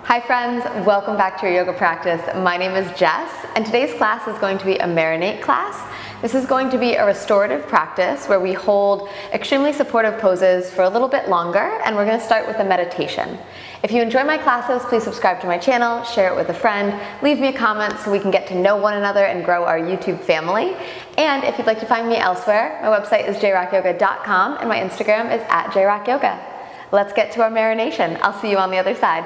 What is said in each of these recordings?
Hi friends, welcome back to your yoga practice. My name is Jess, and today's class is going to be a MARINATE class. This is going to be a restorative practice where we hold extremely supportive poses for a little bit longer, and we're going to start with a meditation. If you enjoy my classes, please subscribe to my channel, share it with a friend, leave me a comment so we can get to know one another and grow our YouTube family. And if you'd like to find me elsewhere, my website is jrockyoga.com and my Instagram is @jrockyoga. Let's get to our marination. I'll see you on the other side.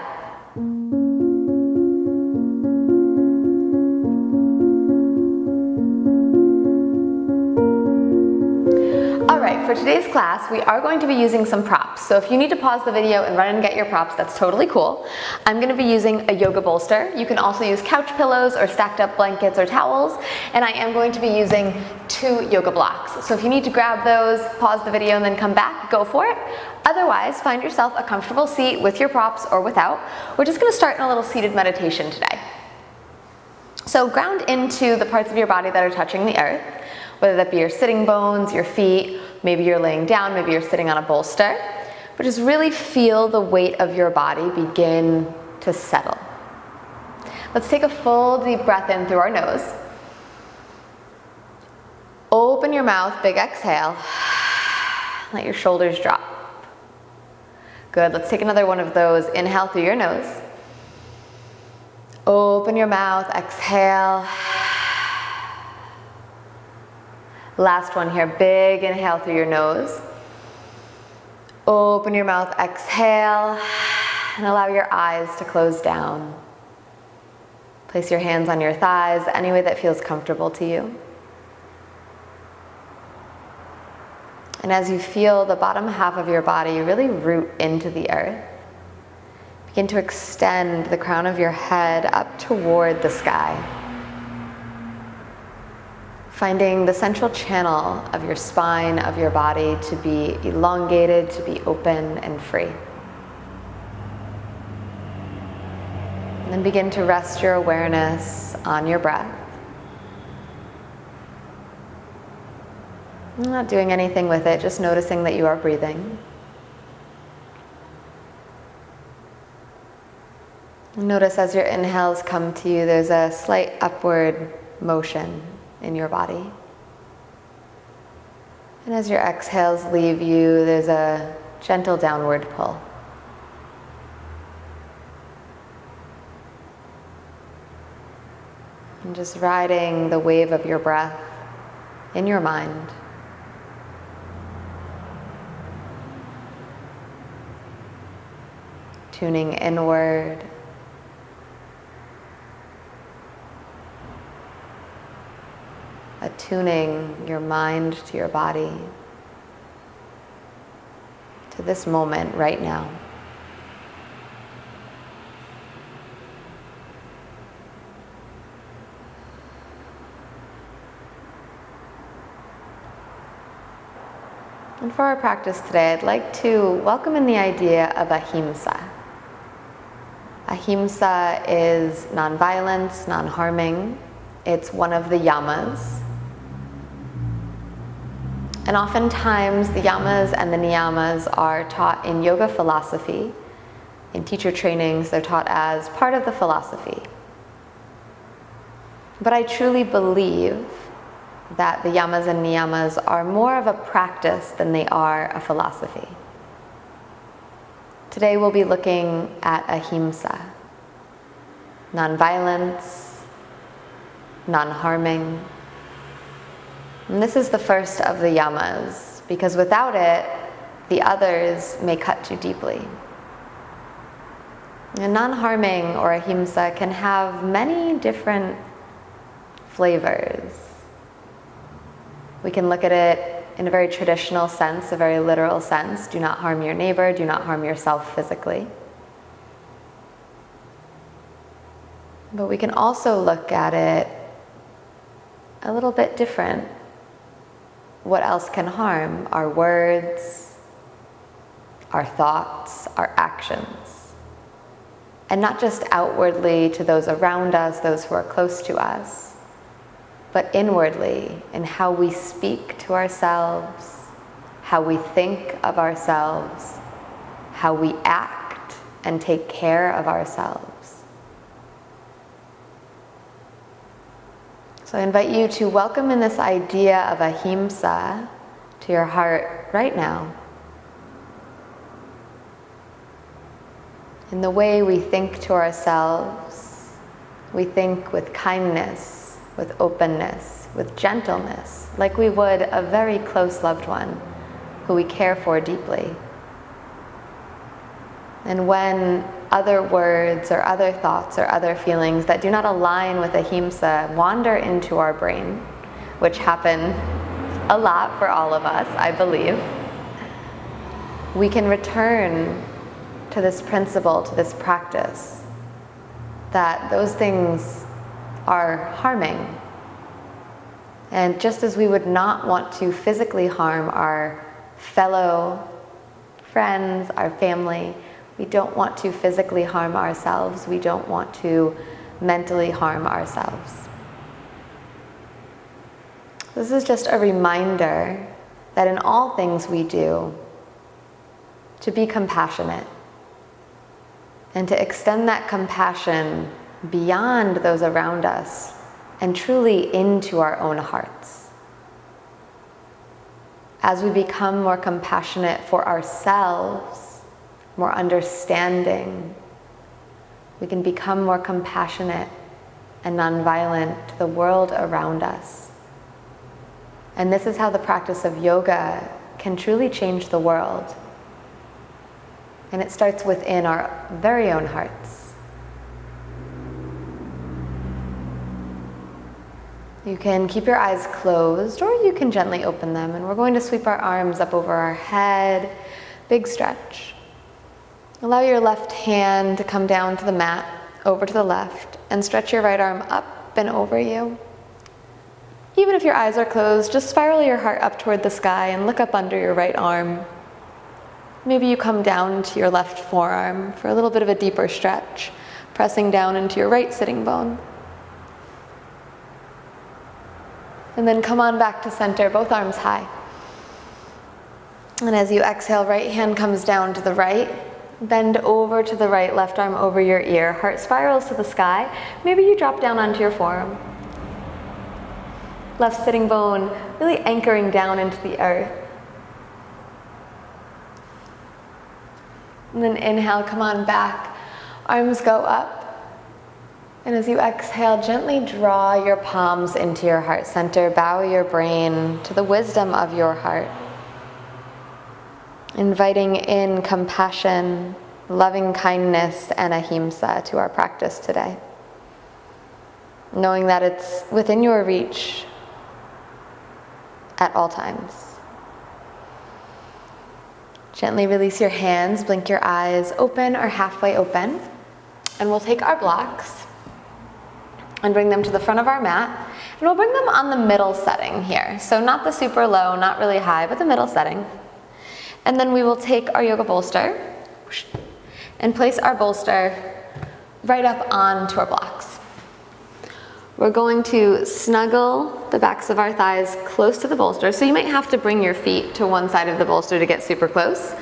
Alright, for today's class, we are going to be using some props. So if you need to pause the video and run and get your props, that's totally cool. I'm going to be using a yoga bolster. You can also use couch pillows or stacked up blankets or towels. And I am going to be using 2 yoga blocks. So if you need to grab those, pause the video and then come back, go for it. Otherwise, find yourself a comfortable seat with your props or without. We're just going to start in a little seated meditation today. So ground into the parts of your body that are touching the earth, whether that be your sitting bones, your feet, maybe you're laying down, maybe you're sitting on a bolster. But just really feel the weight of your body begin to settle. Let's take a full deep breath in through our nose. Open your mouth, big exhale. Let your shoulders drop. Good, let's take another one of those. Inhale through your nose. Open your mouth, exhale. Last one here, big inhale through your nose. Open your mouth, exhale, and allow your eyes to close down. Place your hands on your thighs, any way that feels comfortable to you. And as you feel the bottom half of your body really root into the earth, begin to extend the crown of your head up toward the sky. Finding the central channel of your spine, of your body, to be elongated, to be open and free. And then begin to rest your awareness on your breath. I'm not doing anything with it, just noticing that you are breathing. Notice as your inhales come to you, there's a slight upward motion in your body. And as your exhales leave you, there's a gentle downward pull. And just riding the wave of your breath in your mind. Tuning inward. Attuning your mind to your body, to this moment right now. And for our practice today, I'd like to welcome in the idea of ahimsa. Ahimsa is nonviolence, non-harming. It's one of the yamas. And oftentimes the yamas and the niyamas are taught in yoga philosophy. In teacher trainings, they're taught as part of the philosophy. But I truly believe that the yamas and niyamas are more of a practice than they are a philosophy. Today we'll be looking at ahimsa, non-violence, non-harming. And this is the first of the yamas, because without it, the others may cut too deeply. And non-harming or ahimsa can have many different flavors. We can look at it in a very traditional sense, a very literal sense. Do not harm your neighbor, do not harm yourself physically. But we can also look at it a little bit different. What else can harm? Our words, our thoughts, our actions. And not just outwardly to those around us, those who are close to us, but inwardly in how we speak to ourselves, how we think of ourselves, how we act and take care of ourselves. So I invite you to welcome in this idea of ahimsa to your heart right now. In the way we think to ourselves, we think with kindness, with openness, with gentleness, like we would a very close loved one who we care for deeply. And when other words or other thoughts or other feelings that do not align with ahimsa wander into our brain, which happen a lot for all of us, I believe, we can return to this principle, to this practice, that those things are harming. And just as we would not want to physically harm our fellow friends, our family, we don't want to physically harm ourselves. We don't want to mentally harm ourselves. This is just a reminder that in all things we do, to be compassionate and to extend that compassion beyond those around us and truly into our own hearts. As we become more compassionate for ourselves, more understanding, we can become more compassionate and nonviolent to the world around us. And this is how the practice of yoga can truly change the world. And it starts within our very own hearts. You can keep your eyes closed, or you can gently open them, and we're going to sweep our arms up over our head, big stretch. Allow your left hand to come down to the mat, over to the left, and stretch your right arm up and over you. Even if your eyes are closed, just spiral your heart up toward the sky and look up under your right arm. Maybe you come down to your left forearm for a little bit of a deeper stretch, pressing down into your right sitting bone. And then come on back to center, both arms high. And as you exhale, right hand comes down to the right, bend over to the right, left arm over your ear, heart spirals to the sky. Maybe you drop down onto your forearm. Left sitting bone really anchoring down into the earth. And then inhale, come on back, arms go up. And as you exhale, gently draw your palms into your heart center, bow your brain to the wisdom of your heart. Inviting in compassion, loving kindness, and ahimsa to our practice today. Knowing that it's within your reach at all times. Gently release your hands, blink your eyes open or halfway open, and we'll take our blocks and bring them to the front of our mat, and we'll bring them on the middle setting here. So not the super low, not really high, but the middle setting. And then we will take our yoga bolster and place our bolster right up onto our blocks. We're going to snuggle the backs of our thighs close to the bolster. So you might have to bring your feet to one side of the bolster to get super close.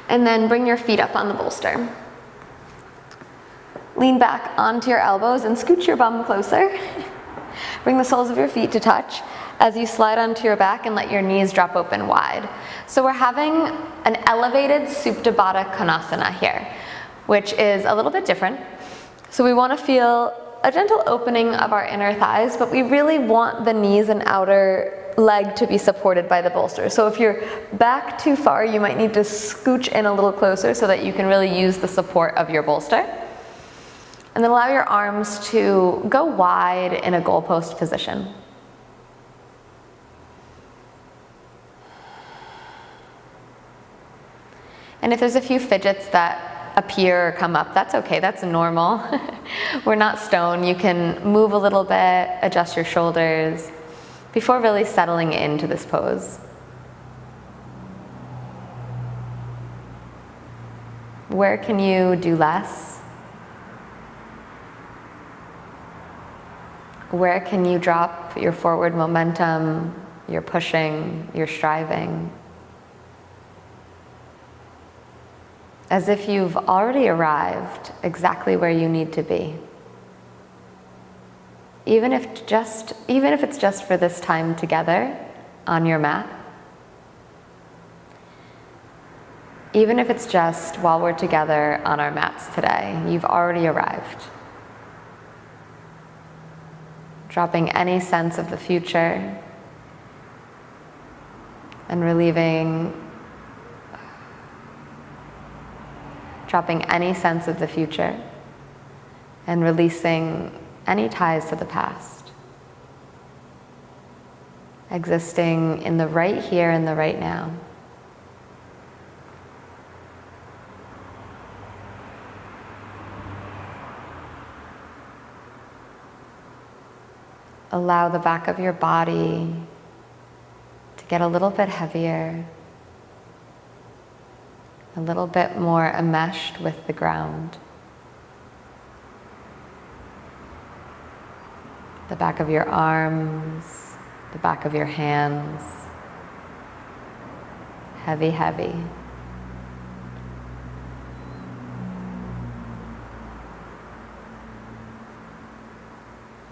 And then bring your feet up on the bolster. Lean back onto your elbows and scooch your bum closer. Bring the soles of your feet to touch as you slide onto your back and let your knees drop open wide. So we're having an elevated Supta Baddha Konasana here, which is a little bit different. So we want to feel a gentle opening of our inner thighs, but we really want the knees and outer leg to be supported by the bolster. So if you're back too far, you might need to scooch in a little closer so that you can really use the support of your bolster. And then allow your arms to go wide in a goalpost position. And if there's a few fidgets that appear or come up, that's okay, that's normal. We're not stone. You can move a little bit, adjust your shoulders before really settling into this pose. Where can you do less? Where can you drop your forward momentum, your pushing, your striving? as if you've already arrived exactly where you need to be. Even if it's just for this time together on your mat. Even if it's just while we're together on our mats today, you've already arrived. Dropping any sense of the future and dropping any sense of the future and releasing any ties to the past. Existing in the right here and the right now. Allow the back of your body to get a little bit heavier, a little bit more enmeshed with the ground. The back of your arms, the back of your hands, heavy, heavy.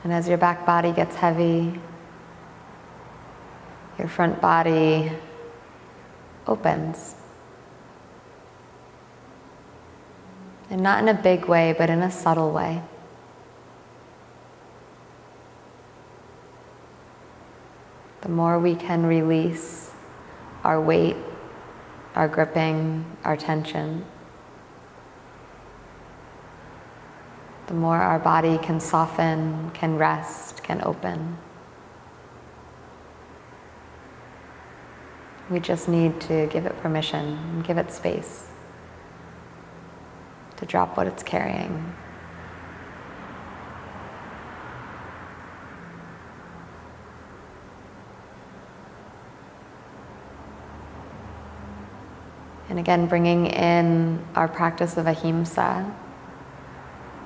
And as your back body gets heavy, your front body opens. And not in a big way, but in a subtle way. The more we can release our weight, our gripping, our tension, the more our body can soften, can rest, can open. We just need to give it permission and give it space to drop what it's carrying. And again, bringing in our practice of ahimsa,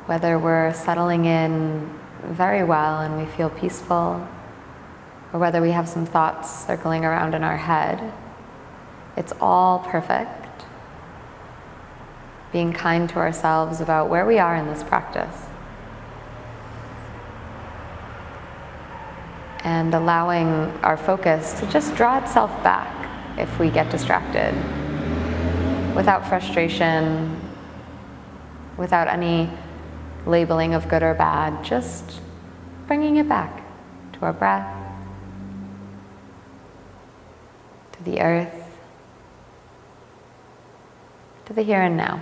whether we're settling in very well and we feel peaceful, or whether we have some thoughts circling around in our head, it's all perfect. Being kind to ourselves about where we are in this practice. And allowing our focus to just draw itself back if we get distracted. Without frustration, without any labeling of good or bad, just bringing it back to our breath, to the earth, to the here and now.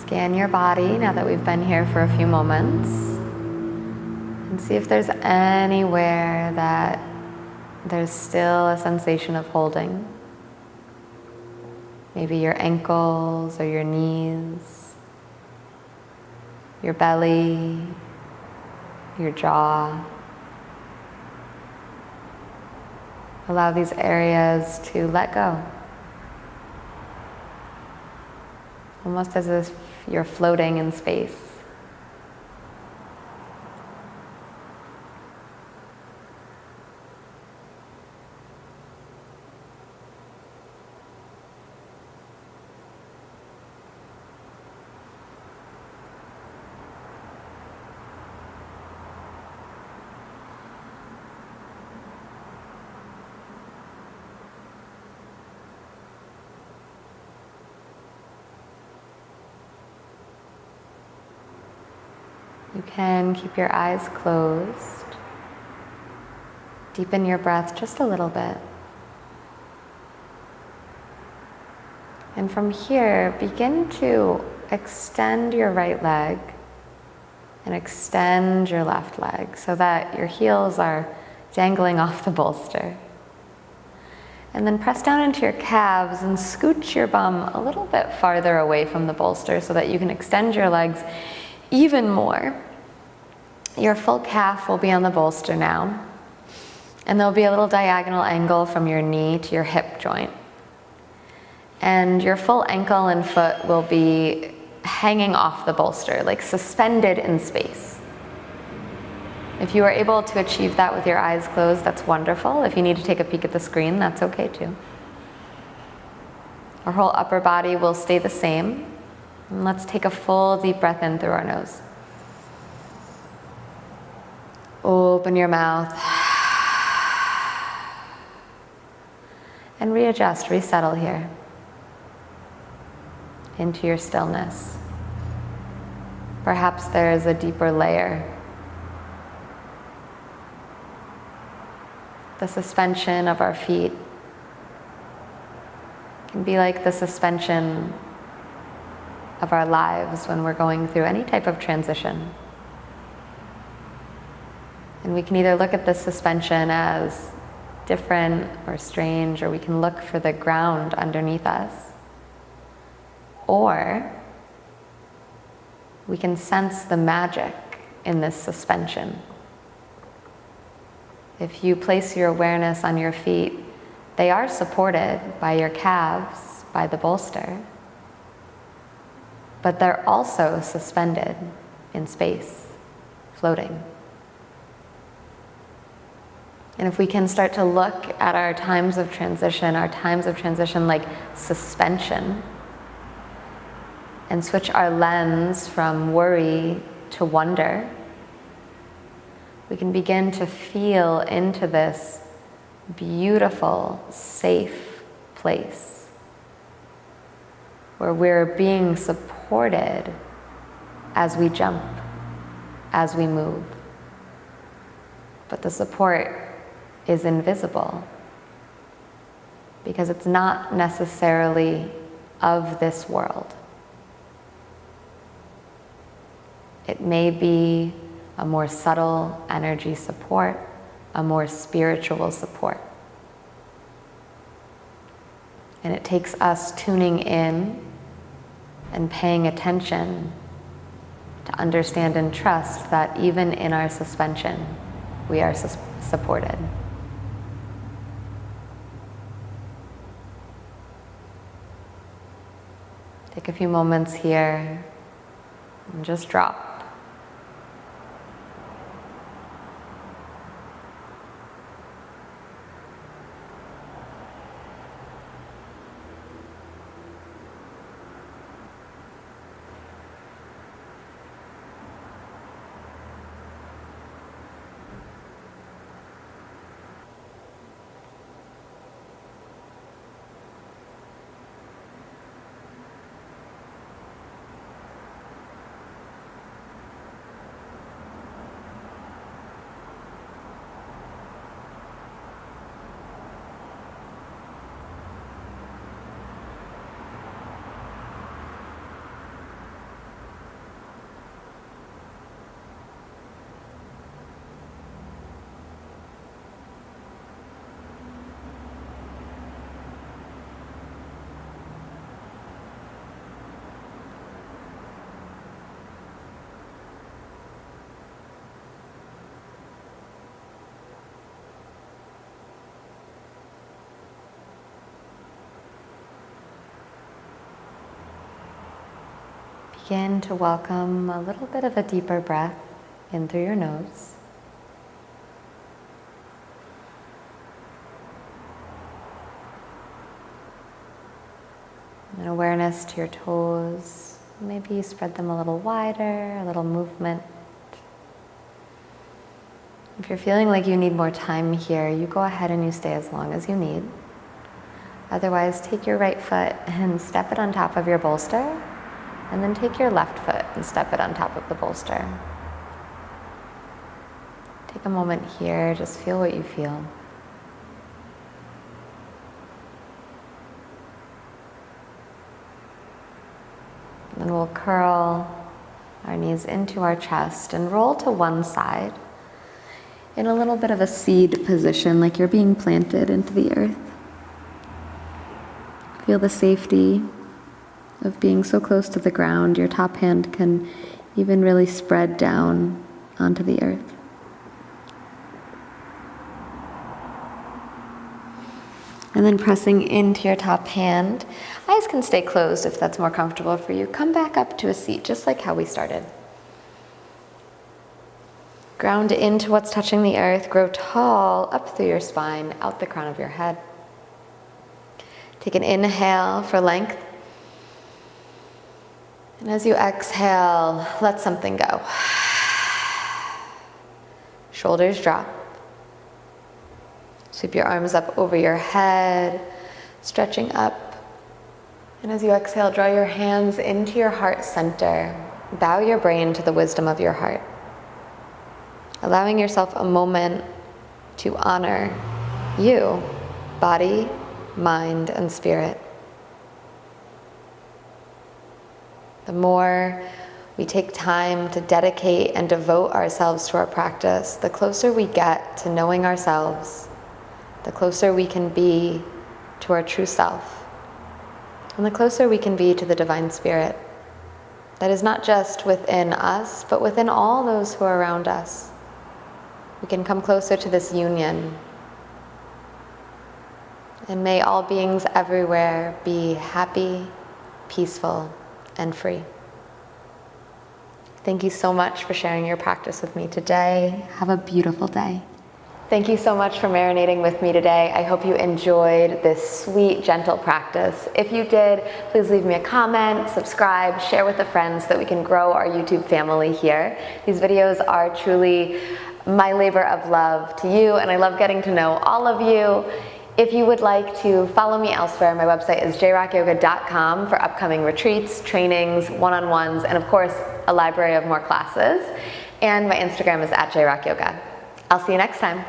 Scan your body now that we've been here for a few moments and see if there's anywhere that there's still a sensation of holding. Maybe your ankles or your knees, your belly, your jaw. Allow these areas to let go. Almost as if you're floating in space. You can keep your eyes closed. Deepen your breath just a little bit. And from here, begin to extend your right leg and extend your left leg so that your heels are dangling off the bolster. And then press down into your calves and scooch your bum a little bit farther away from the bolster so that you can extend your legs even more, your full calf will be on the bolster now, and there'll be a little diagonal angle from your knee to your hip joint. And your full ankle and foot will be hanging off the bolster, like suspended in space. If you are able to achieve that with your eyes closed, that's wonderful. If you need to take a peek at the screen, that's okay too. Our whole upper body will stay the same. And let's take a full deep breath in through our nose. Open your mouth. And readjust, resettle here into your stillness. Perhaps there is a deeper layer. The suspension of our feet can be like the suspension of our lives when we're going through any type of transition. And we can either look at this suspension as different or strange, or we can look for the ground underneath us. Or we can sense the magic in this suspension. If you place your awareness on your feet, they are supported by your calves, by the bolster, but they're also suspended in space, floating. And if we can start to look at our times of transition like suspension, and switch our lens from worry to wonder, we can begin to feel into this beautiful, safe place where we're being supported as we jump, as we move. But the support is invisible because it's not necessarily of this world. It may be a more subtle energy support, a more spiritual support. And it takes us tuning in and paying attention to understand and trust that even in our suspension, we are supported. Take a few moments here and just drop. Begin to welcome a little bit of a deeper breath in through your nose. And awareness to your toes. Maybe spread them a little wider, a little movement. If you're feeling like you need more time here, you go ahead and you stay as long as you need. Otherwise, take your right foot and step it on top of your bolster. And then take your left foot and step it on top of the bolster. Take a moment here, just feel what you feel. Then we'll curl our knees into our chest and roll to one side in a little bit of a seed position, like you're being planted into the earth. Feel the safety of being so close to the ground. Your top hand can even really spread down onto the earth. And then pressing into your top hand. Eyes can stay closed if that's more comfortable for you. Come back up to a seat, just like how we started. Ground into what's touching the earth. Grow tall up through your spine, out the crown of your head. Take an inhale for length. And as you exhale, let something go. Shoulders drop. Sweep your arms up over your head, stretching up. And as you exhale, draw your hands into your heart center. Bow your brain to the wisdom of your heart. Allowing yourself a moment to honor you, body, mind, and spirit. The more we take time to dedicate and devote ourselves to our practice, the closer we get to knowing ourselves, the closer we can be to our true self, and the closer we can be to the divine spirit that is not just within us, but within all those who are around us. We can come closer to this union. And may all beings everywhere be happy, peaceful, and free. Thank you so much for sharing your practice with me today. Have a beautiful day. Thank you so much for marinating with me today. I hope you enjoyed this sweet, gentle practice. If you did, please leave me a comment, subscribe, share with a friend so that we can grow our YouTube family here. These videos are truly my labor of love to you, and I love getting to know all of you. If you would like to follow me elsewhere, my website is jrockyoga.com for upcoming retreats, trainings, one-on-ones, and of course, a library of more classes. And my Instagram is @jrockyoga. I'll see you next time.